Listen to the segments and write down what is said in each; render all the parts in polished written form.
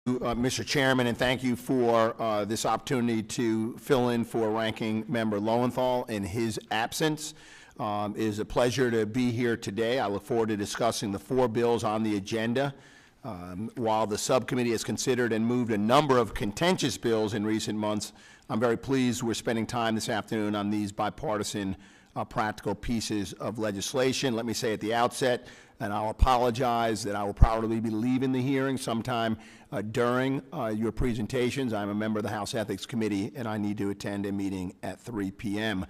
Mr. Chairman, and thank you for this opportunity to fill in for Ranking Member Lowenthal in his absence. It is a pleasure to be here today. I look forward to discussing the 4 bills on the agenda. While the subcommittee has considered and moved a number of contentious bills in recent months, I'm very pleased we're spending time this afternoon on these bipartisan practical pieces of legislation. Let me say at the outset, and I'll apologize that I will probably be leaving the hearing sometime during your presentations. I'm a member of the House Ethics Committee, and I need to attend a meeting at 3 p.m.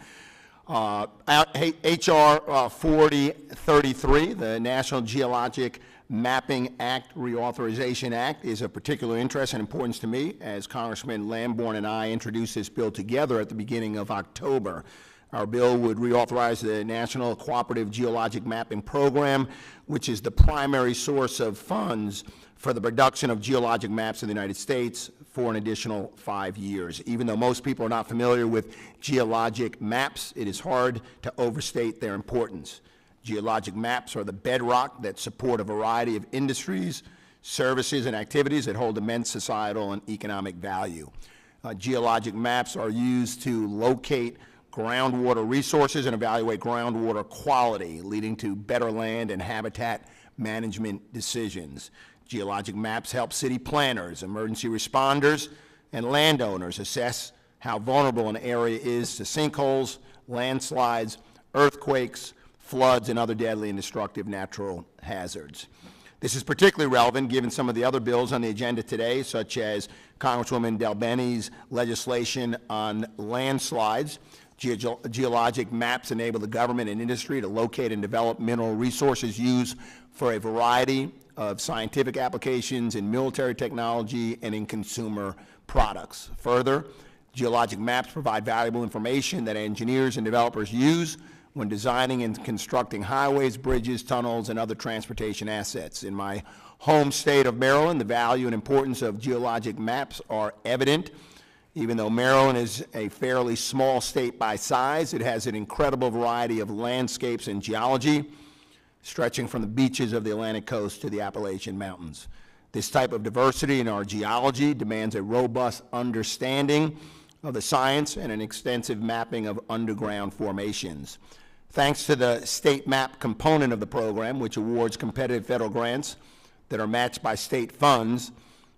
H.R. 4033, the National Geologic Mapping Act Reauthorization Act, is of particular interest and importance to me, as Congressman Lamborn and I introduced this bill together at the beginning of October. Our bill would reauthorize the National Cooperative Geologic Mapping Program, which is the primary source of funds for the production of geologic maps in the United States for an additional 5 years. Even though most people are not familiar with geologic maps, it is hard to overstate their importance. Geologic maps are the bedrock that support a variety of industries, services, and activities that hold immense societal and economic value. Geologic maps are used to locate groundwater resources and evaluate groundwater quality, leading to better land and habitat management decisions. Geologic maps help city planners, emergency responders, and landowners assess how vulnerable an area is to sinkholes, landslides, earthquakes, floods, and other deadly and destructive natural hazards. This is particularly relevant given some of the other bills on the agenda today, such as Congresswoman Delbenny's legislation on landslides. Geologic maps enable the government and industry to locate and develop mineral resources used for a variety of scientific applications in military technology and in consumer products. Further, geologic maps provide valuable information that engineers and developers use when designing and constructing highways, bridges, tunnels, and other transportation assets. In my home state of Maryland, the value and importance of geologic maps are evident. Even though Maryland is a fairly small state by size, it has an incredible variety of landscapes and geology, stretching from the beaches of the Atlantic coast to the Appalachian Mountains. This type of diversity in our geology demands a robust understanding of the science and an extensive mapping of underground formations. Thanks to the state map component of the program, which awards competitive federal grants that are matched by state funds,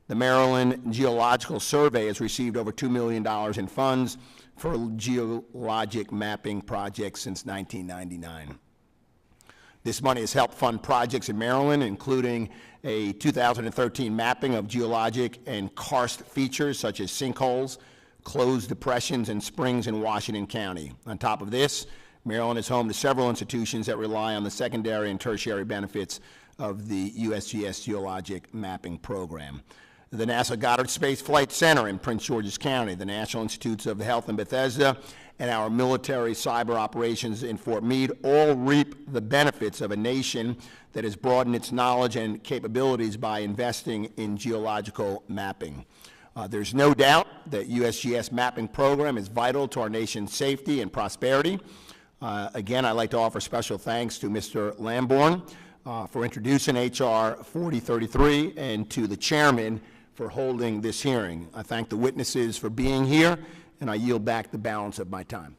the Maryland Geological Survey has received over $2 million in funds for geologic mapping projects since 1999. This money has helped fund projects in Maryland, including a 2013 mapping of geologic and karst features such as sinkholes, closed depressions, and springs in Washington County. On top of this, Maryland is home to several institutions that rely on the secondary and tertiary benefits of the USGS Geologic Mapping Program. The NASA Goddard Space Flight Center in Prince George's County, the National Institutes of Health in Bethesda, and our military cyber operations in Fort Meade all reap the benefits of a nation that has broadened its knowledge and capabilities by investing in geological mapping. There's no doubt that USGS mapping program is vital to our nation's safety and prosperity. Again, I'd like to offer special thanks to Mr. Lamborn for introducing H.R. 4033 and to the chairman for holding this hearing. I thank the witnesses for being here, and I yield back the balance of my time.